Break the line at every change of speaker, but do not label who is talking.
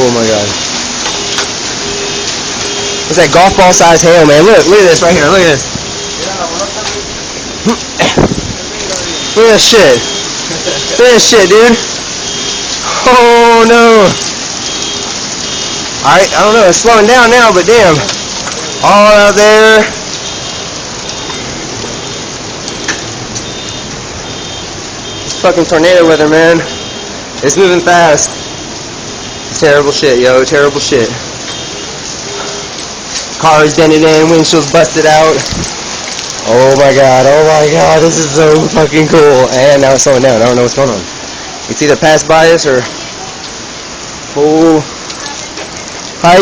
Oh my god. It's that golf ball size hail, man. Look at this right here. Look at this. Look at this shit. Look at this shit, dude. Oh no. Alright, I don't know. It's slowing down now, but damn. All out there. It's fucking tornado weather, man. It's moving fast. Terrible shit, yo. Terrible shit. Cars dented in, windshield's busted out. Oh my god, this is so fucking cool. And now it's slowing down. I don't know what's going on. It's either pass by us or... Oh. Hi.